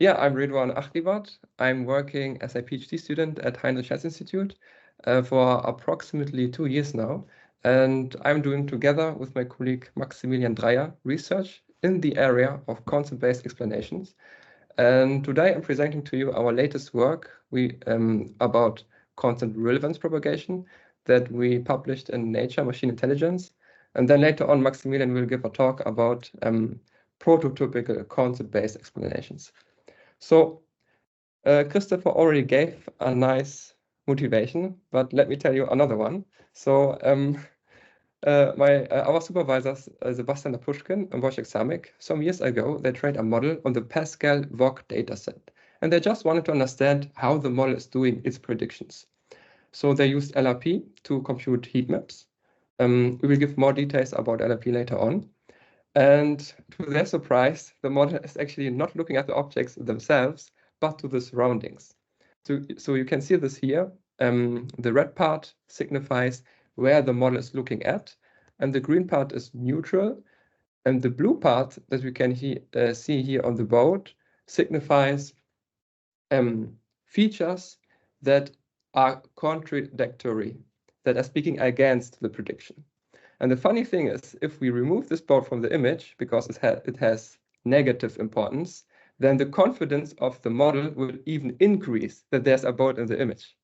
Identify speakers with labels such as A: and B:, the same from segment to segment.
A: Yeah, I'm Reduan Achtibat. I'm working as a PhD student at Heinrich Institute for approximately 2 years now. And I'm doing together with my colleague Maximilian Dreyer research in the area of concept-based explanations. And today I'm presenting to you our latest work about concept relevance propagation that we published in Nature Machine Intelligence. And then later on, Maximilian will give a talk about prototypical concept-based explanations. So Christopher already gave a nice motivation, but let me tell you another one. So our supervisors, Sebastian Lapushkin and Wojciech Samek, some years ago, they trained a model on the Pascal VOC dataset. And they just wanted to understand how the model is doing its predictions. So they used LRP to compute heat maps. We will give more details about LRP later on. And to their surprise, the model is actually not looking at the objects themselves, but to the surroundings. So you can see this here. The red part signifies where the model is looking at, and the green part is neutral. And the blue part that we can see here on the board signifies features that are contradictory, that are speaking against the prediction. And the funny thing is, if we remove this board from the image, because it has negative importance, then the confidence of the model will even increase that there's a board in the image.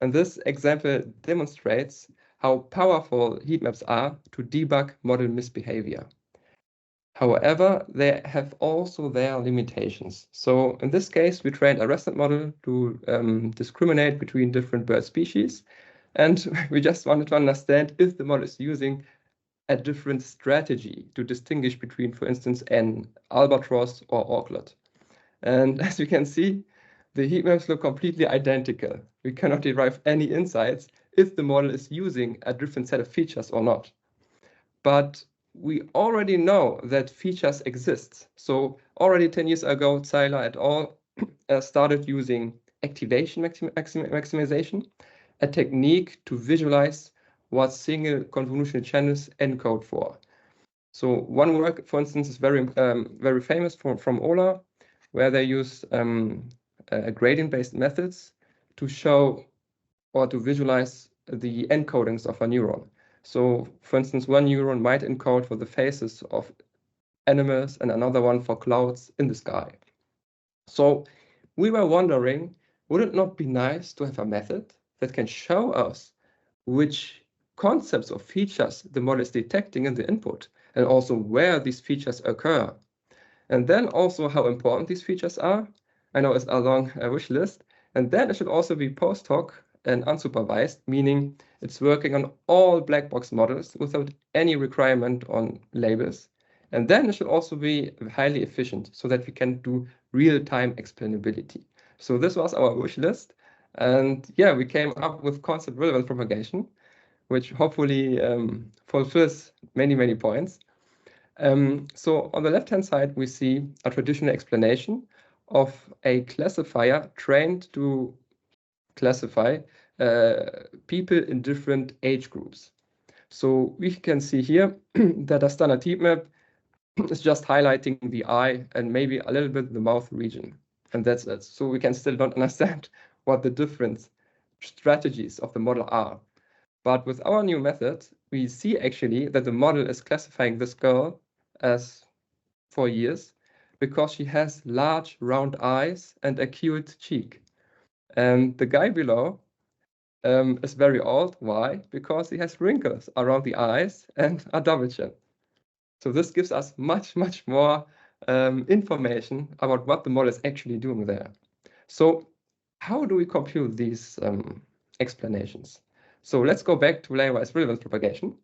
A: And this example demonstrates how powerful heat maps are to debug model misbehavior. However, they have also their limitations. So in this case, we trained a ResNet model to discriminate between different bird species. And we just wanted to understand if the model is using a different strategy to distinguish between, for instance, an albatross or auklet. And as you can see, the heat maps look completely identical. We cannot derive any insights if the model is using a different set of features or not. But we already know that features exist. So already 10 years ago, Zeiler et al. Started using activation maximization, a technique to visualize what single convolutional channels encode for. So one work, for instance, is very famous from Ola, where they use gradient-based methods to show or to visualize the encodings of a neuron. So, for instance, one neuron might encode for the faces of animals and another one for clouds in the sky. So we were wondering, would it not be nice to have a method that can show us which concepts or features the model is detecting in the input, and also where these features occur, and then also how important these features are? I know it's a long wish list. And then it should also be post hoc and unsupervised, meaning it's working on all black box models without any requirement on labels. And then it should also be highly efficient so that we can do real-time explainability. So this was our wish list. And yeah, we came up with concept relevance propagation, which hopefully fulfills many, many points. So on the left-hand side, we see a traditional explanation of a classifier trained to classify people in different age groups. So we can see here that a standard heat map is just highlighting the eye and maybe a little bit the mouth region. And that's it. So we can still not understand what the different strategies of the model are. But with our new method, we see actually that the model is classifying this girl as 4 years because she has large round eyes and acute cheek. And the guy below is very old. Why? Because he has wrinkles around the eyes and a double chin. So this gives us much, much more information about what the model is actually doing there. So how do we compute these explanations? So let's go back to layer-wise relevance propagation.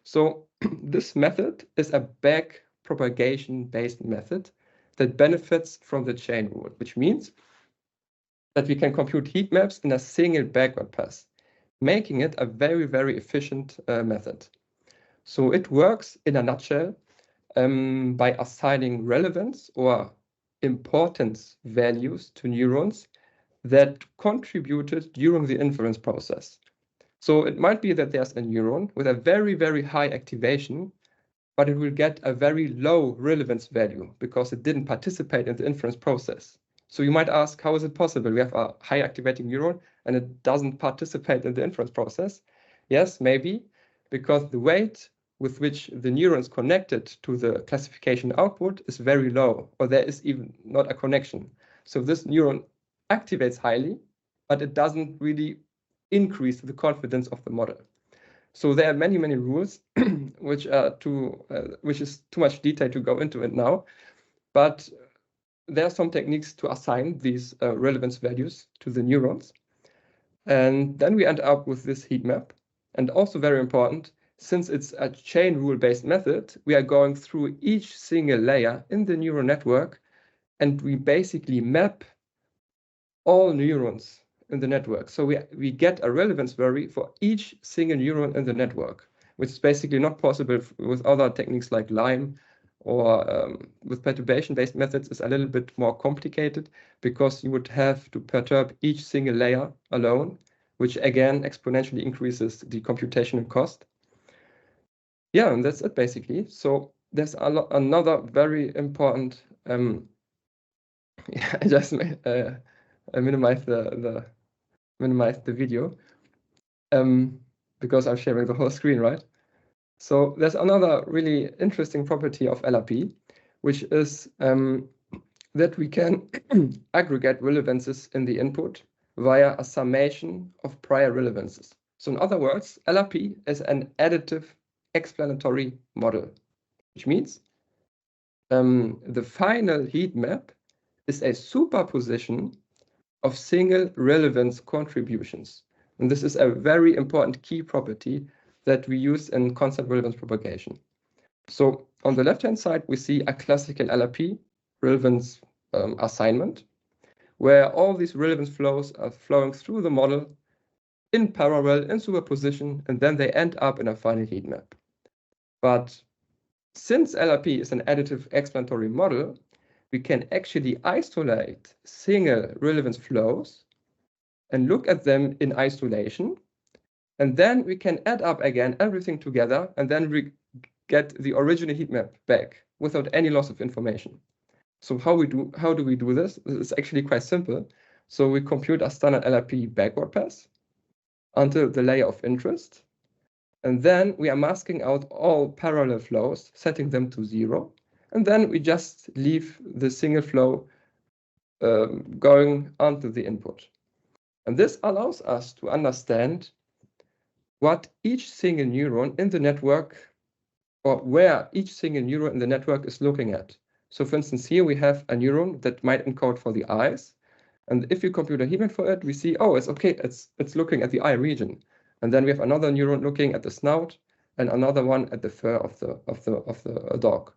A: So this method is a back propagation-based method that benefits from the chain rule, which means that we can compute heat maps in a single backward pass, making it a very, very efficient method. So it works in a nutshell by assigning relevance or importance values to neurons that contributed during the inference process. So it might be that there's a neuron with a very, very high activation, but it will get a very low relevance value because it didn't participate in the inference process. So you might ask, how is it possible? We have a high activating neuron and it doesn't participate in the inference process. Yes, maybe, because the weight with which the neuron is connected to the classification output is very low, or there is even not a connection. So this neuron activates highly, but it doesn't really increase the confidence of the model. So there are many, many rules, which is too much detail to go into it now. But there are some techniques to assign these relevance values to the neurons. And then we end up with this heat map. And also very important, since it's a chain rule-based method, we are going through each single layer in the neural network, and we basically map all neurons in the network. So we get a relevance value for each single neuron in the network, which is basically not possible with other techniques like LIME, or with perturbation-based methods is a little bit more complicated because you would have to perturb each single layer alone, which again exponentially increases the computational cost. Yeah, and that's it basically. So there's another very important. I just minimize the video because I'm sharing the whole screen, right? So there's another really interesting property of LRP, which is that we can aggregate relevances in the input via a summation of prior relevances. So in other words, LRP is an additive explanatory model, which means the final heat map is a superposition of single relevance contributions. And this is a very important key property that we use in concept relevance propagation. So on the left-hand side, we see a classical LRP relevance assignment, where all these relevance flows are flowing through the model in parallel, in superposition, and then they end up in a final heat map. But since LRP is an additive explanatory model, we can actually isolate single relevance flows and look at them in isolation. And then we can add up again everything together, and then we get the original heat map back without any loss of information. So how do we do this? It's actually quite simple. So we compute a standard LRP backward pass until the layer of interest. And then we are masking out all parallel flows, setting them to 0. And then we just leave the single flow going onto the input. And this allows us to understand what each single neuron in the network, or where each single neuron in the network is looking at. So for instance, here we have a neuron that might encode for the eyes. And if you compute a heat map for it, we see, oh, it's okay, it's looking at the eye region. And then we have another neuron looking at the snout and another one at the fur of the dog.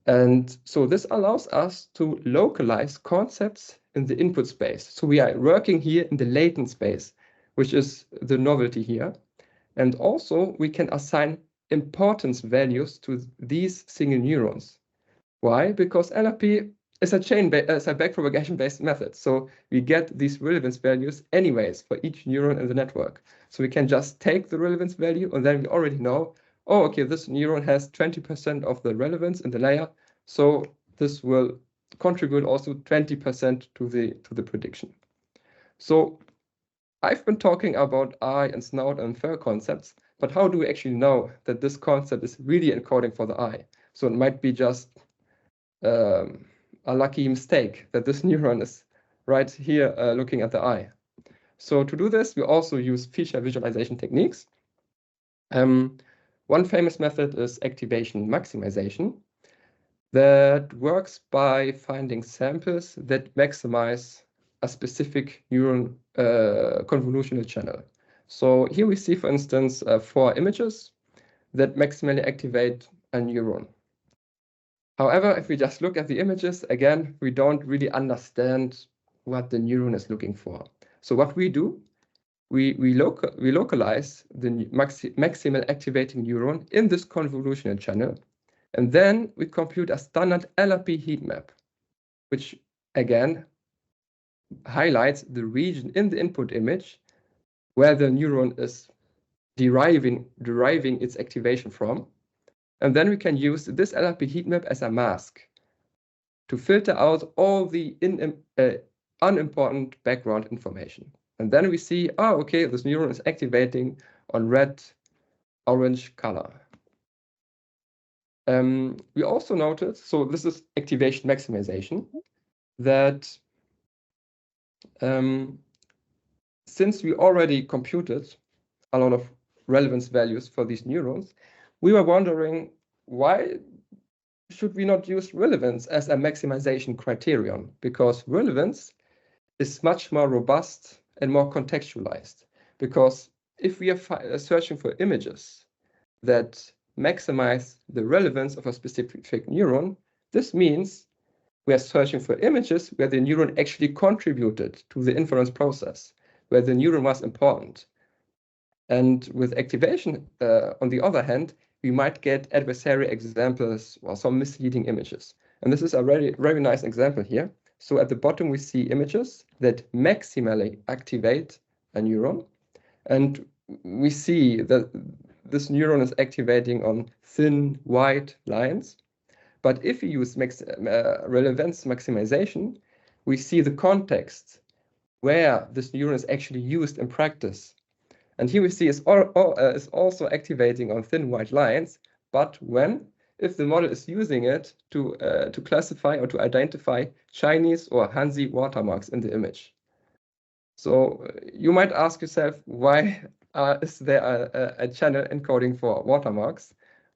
A: And so this allows us to localize concepts in the input space. So we are working here in the latent space, which is the novelty here. And also we can assign importance values to these single neurons. Why? Because LRP is a backpropagation-based method. So we get these relevance values anyways for each neuron in the network. So we can just take the relevance value, and then we already know, oh, okay, this neuron has 20% of the relevance in the layer. So this will contribute also 20% to the prediction. So I've been talking about eye and snout and fur concepts, but how do we actually know that this concept is really encoding for the eye? So it might be just a lucky mistake that this neuron is right here looking at the eye. So to do this, we also use feature visualization techniques. One famous method is activation maximization that works by finding samples that maximize a specific neuron convolutional channel. So here we see, for instance, 4 images that maximally activate a neuron. However, if we just look at the images, again, we don't really understand what the neuron is looking for. So what we do, we localize the maximal activating neuron in this convolutional channel, and then we compute a standard LRP heat map, which again highlights the region in the input image where the neuron is deriving its activation from. And then we can use this LRP heat map as a mask to filter out all the unimportant background information. And then we see, oh, okay, this neuron is activating on red, orange color. We also noted, so this is activation maximization, that since we already computed a lot of relevance values for these neurons, we were wondering, why should we not use relevance as a maximization criterion? Because relevance is much more robust and more contextualized. Because if we are searching for images that maximize the relevance of a specific neuron, this means we are searching for images where the neuron actually contributed to the inference process, where the neuron was important. And with activation, on the other hand, we might get adversary examples or some misleading images. And this is a very, very nice example here. So at the bottom, we see images that maximally activate a neuron. And we see that this neuron is activating on thin white lines. But if we use relevance maximization, we see the context where this neuron is actually used in practice. And here we see is also activating on thin white lines, but if the model is using it to classify or to identify Chinese or Hanzi watermarks in the image. So you might ask yourself, why is there a channel encoding for watermarks,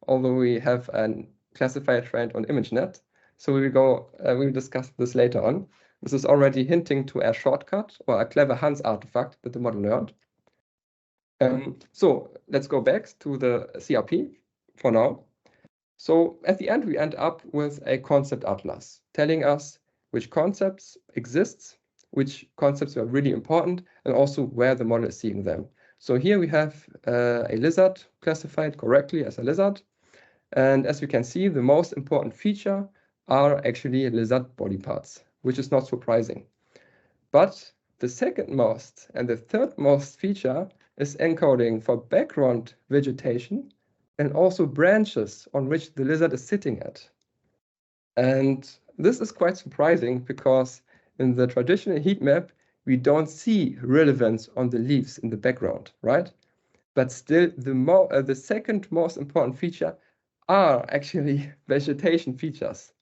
A: although we have a classifier trend on ImageNet? So we will discuss this later on. This is already hinting to a shortcut or a clever Hans artifact that the model learned. So let's go back to the CRP for now. So at the end, we end up with a concept atlas telling us which concepts exist, which concepts are really important, and also where the model is seeing them. So here we have a lizard classified correctly as a lizard. And as you can see, the most important feature are actually lizard body parts, which is not surprising. But the second most and the third most feature is encoding for background vegetation and also branches on which the lizard is sitting at. And this is quite surprising because in the traditional heat map, we don't see relevance on the leaves in the background, right? But still, the second most important feature are actually vegetation features.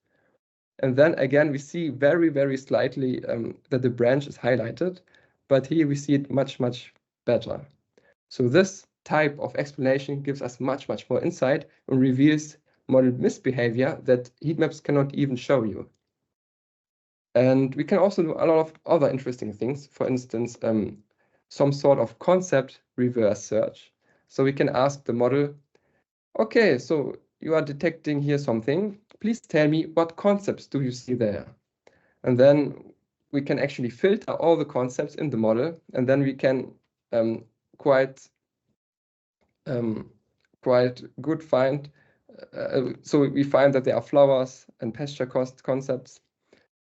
A: And then again, we see very, very slightly that the branch is highlighted, but here we see it much, much better. So this type of explanation gives us much, much more insight and reveals model misbehavior that heat maps cannot even show you. And we can also do a lot of other interesting things. For instance, some sort of concept reverse search. So we can ask the model, okay, so you are detecting here something. Please tell me what concepts do you see there? And then we can actually filter all the concepts in the model, and then we can quite good find. So we find that there are flowers and pasture concepts.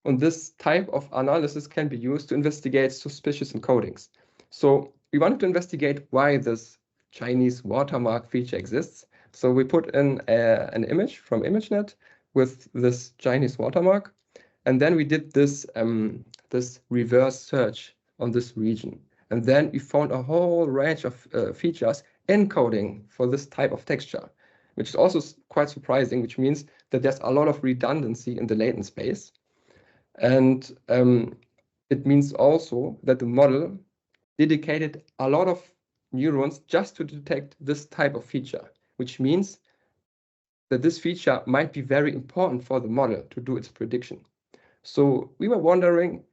A: And this type of analysis can be used to investigate suspicious encodings. So we wanted to investigate why this Chinese watermark feature exists. So we put in an image from ImageNet with this Chinese watermark. And then we did this, this reverse search on this region. And then we found a whole range of features encoding for this type of texture, which is also quite surprising, which means that there's a lot of redundancy in the latent space. And it means also that the model dedicated a lot of neurons just to detect this type of feature, which means that this feature might be very important for the model to do its prediction. So we were wondering,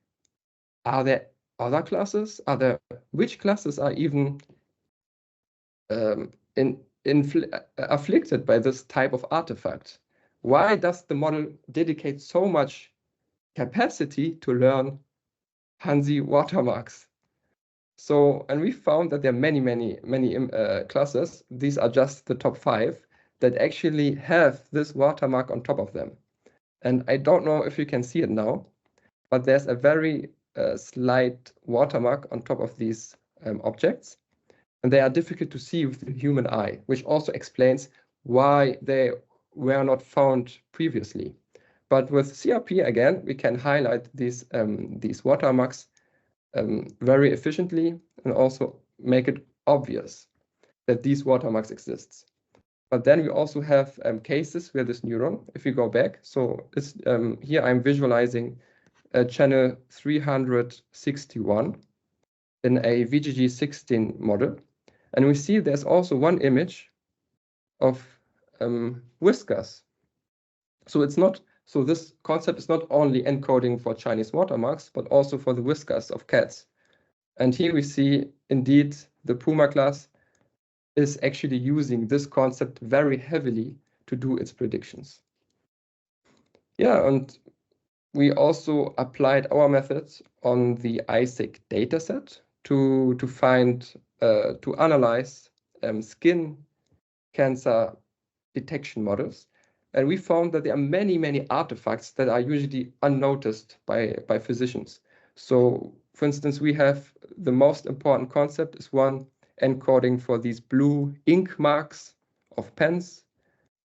A: are there other classes? Which classes are even afflicted by this type of artifact? Why does the model dedicate so much capacity to learn Hanzi watermarks? So, and we found that there are many classes. These are just the top 5 that actually have this watermark on top of them. And I don't know if you can see it now, but there's a very slight watermark on top of these objects. And they are difficult to see with the human eye, which also explains why they were not found previously. But with CRP, again, we can highlight these watermarks very efficiently and also make it obvious that these watermarks exist. But then we also have cases where this neuron, if we go back, so it's, here I'm visualizing channel 361 in a VGG16 model. And we see there's also one image of whiskers. So it's not, so this concept is not only encoding for Chinese watermarks, but also for the whiskers of cats. And here we see indeed the Puma class is actually using this concept very heavily to do its predictions. Yeah, and we also applied our methods on the ISIC dataset to find, to analyze skin cancer detection models. And we found that there are many, many artifacts that are usually unnoticed by physicians. So, for instance, we have the most important concept is one encoding for these blue ink marks of pens,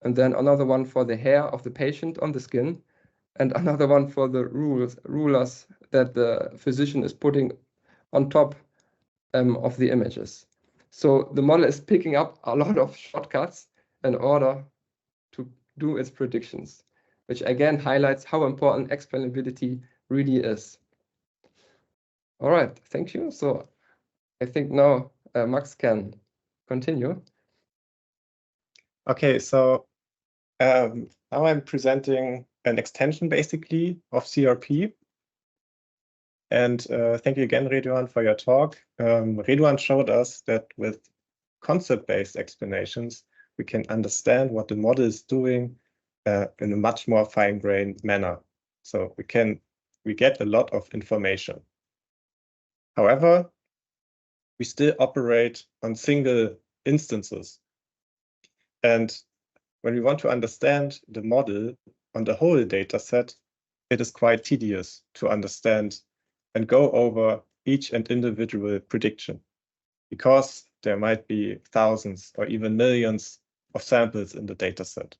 A: and then another one for the hair of the patient on the skin, and another one for the rulers that the physician is putting on top of the images. So the model is picking up a lot of shortcuts in order to do its predictions, which again highlights how important explainability really is. All right, thank you. So I think now Max can continue.
B: Okay, so now I'm presenting an extension basically of CRP. And thank you again, Reduan, for your talk. Reduan showed us that with concept-based explanations, we can understand what the model is doing in a much more fine-grained manner. So we get a lot of information. However, we still operate on single instances. And when we want to understand the model on the whole data set, it is quite tedious to understand and go over each and individual prediction, because there might be thousands or even millions of samples in the data set.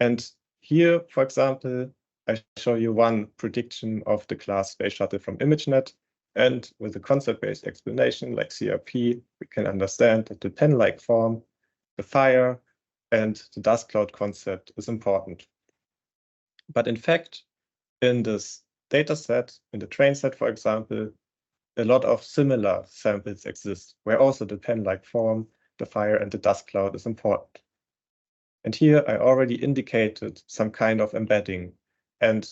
B: And here, for example, I show you one prediction of the class Space Shuttle from ImageNet. And with a concept-based explanation like CRP, we can understand that the pen-like form, the fire, and the dust cloud concept is important. But in fact, in this data set, in the train set, for example, a lot of similar samples exist, where also the pen-like form, the fire, and the dust cloud is important. And here I already indicated some kind of embedding. And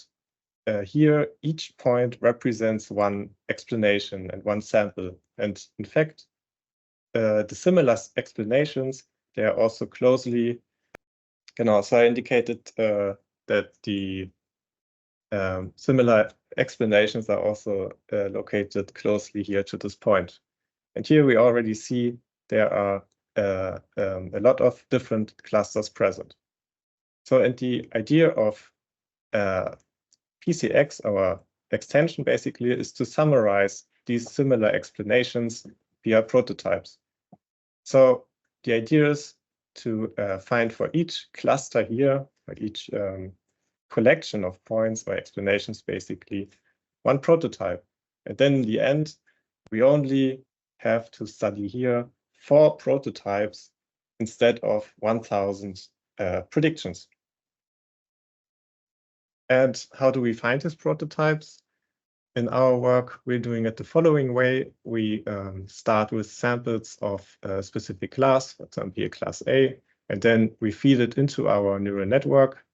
B: here each point represents one explanation and one sample. And in fact, the similar explanations, they are also closely, so I indicated that the similar explanations are also located closely here to this point. And here we already see there are a lot of different clusters present. So, and the idea of PCX, our extension basically, is to summarize these similar explanations via prototypes. So the idea is to find for each cluster here, for each collection of points or explanations, basically, one prototype. And then in the end, we only have to study here 4 prototypes instead of 1,000 predictions. And how do we find these prototypes? In our work, we're doing it the following way. We start with samples of a specific class, for example, here class A, and then we feed it into our neural network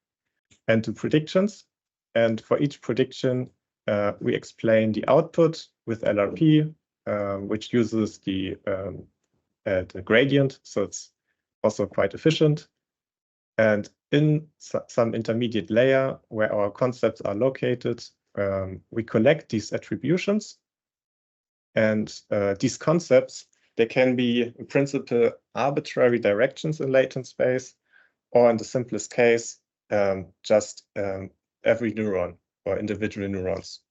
B: and do predictions. And for each prediction, we explain the output with LRP, which uses the gradient, so it's also quite efficient. And in some intermediate layer where our concepts are located, we collect these attributions. And these concepts, they can be, in principle, arbitrary directions in latent space, or in the simplest case, just every neuron or individual neurons.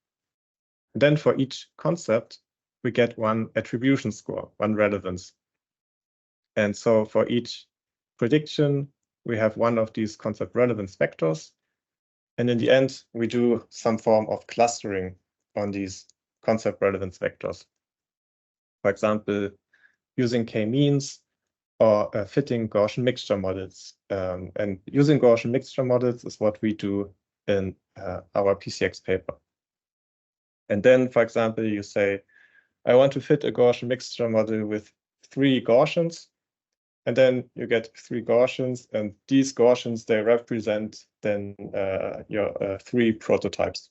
B: And then for each concept, we get one attribution score, one relevance. And so for each prediction, we have one of these concept relevance vectors. And in the end, we do some form of clustering on these concept relevance vectors. For example, using k-means or fitting Gaussian mixture models. And using Gaussian mixture models is what we do in our PCX paper. And then, for example, you say, I want to fit a Gaussian mixture model with 3 Gaussians. And then you get 3 Gaussians, and these Gaussians, they represent then your 3 prototypes,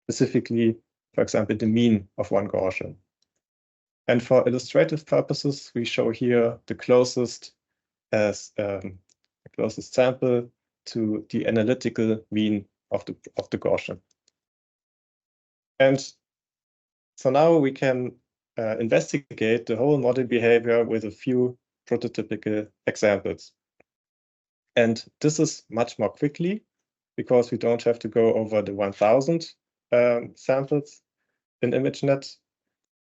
B: specifically, for example, the mean of 1 Gaussian. And for illustrative purposes, we show here the closest as the closest sample to the analytical mean of the Gaussian. And so now we can investigate the whole model behavior with a few prototypical examples. And this is much more quickly because we don't have to go over the 1000 samples in ImageNet,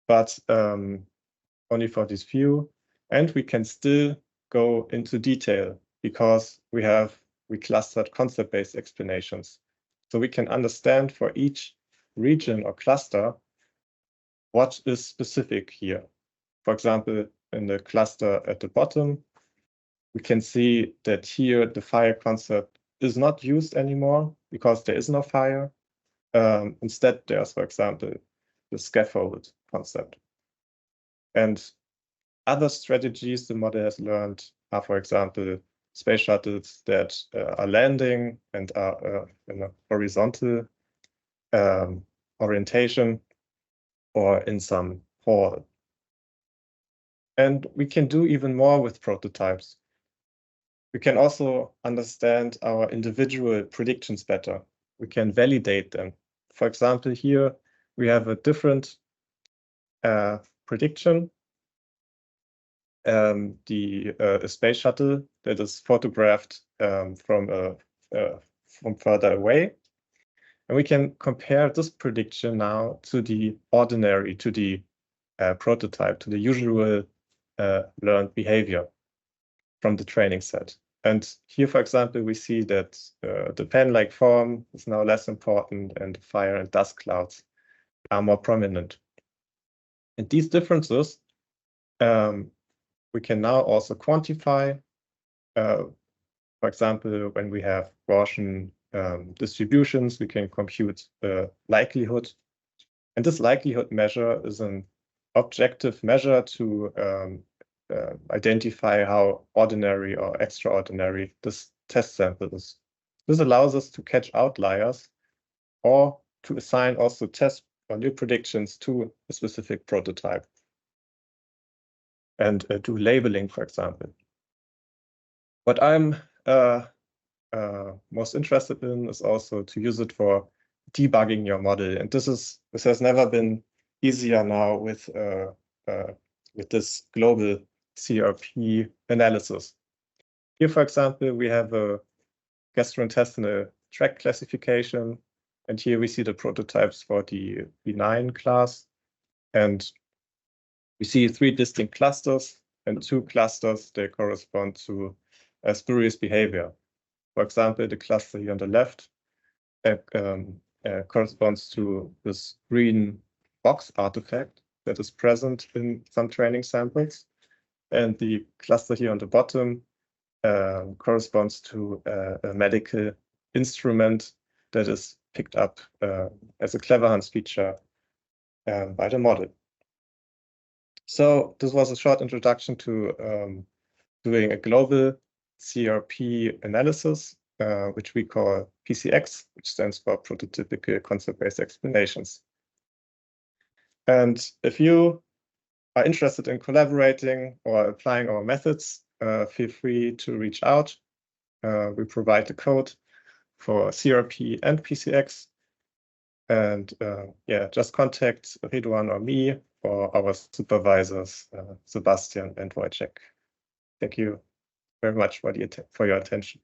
B: but only for these few. And we can still go into detail because we clustered concept-based explanations. So we can understand for each region or cluster what is specific here. For example, in the cluster at the bottom, we can see that here the fire concept is not used anymore because there is no fire. Instead, there's, for example, the scaffold concept. And other strategies the model has learned are, for example, space shuttles that are landing and are in a horizontal orientation or in some hall. And we can do even more with prototypes. We can also understand our individual predictions better. We can validate them. For example, here we have a different prediction. A space shuttle that is photographed from further away. And we can compare this prediction now to the ordinary, to the prototype, to the usual learned behavior from the training set. And here, for example, we see that the pen-like form is now less important and fire and dust clouds are more prominent. And these differences we can now also quantify. For example, when we have Gaussian distributions, we can compute the likelihood. And this likelihood measure is an objective measure to identify how ordinary or extraordinary this test sample is. This allows us to catch outliers or to assign also test or new predictions to a specific prototype and do labeling, for example. What I'm most interested in is also to use it for debugging your model. And this has never been easier now with this global CRP analysis. Here, for example, we have a gastrointestinal tract classification. And here we see the prototypes for the benign class. And we see 3 distinct clusters and 2 clusters that correspond to spurious behavior. For example, the cluster here on the left corresponds to this green box artifact that is present in some training samples. And the cluster here on the bottom corresponds to a medical instrument that is picked up as a Clever Hans feature by the model. So this was a short introduction to doing a global CRP analysis, which we call PCX, which stands for Prototypical Concept-Based Explanations. And if you are interested in collaborating or applying our methods, feel free to reach out. We provide the code for CRP and PCX. And yeah, just contact Reduan or me or our supervisors, Sebastian and Wojciech. Thank you very much for your attention.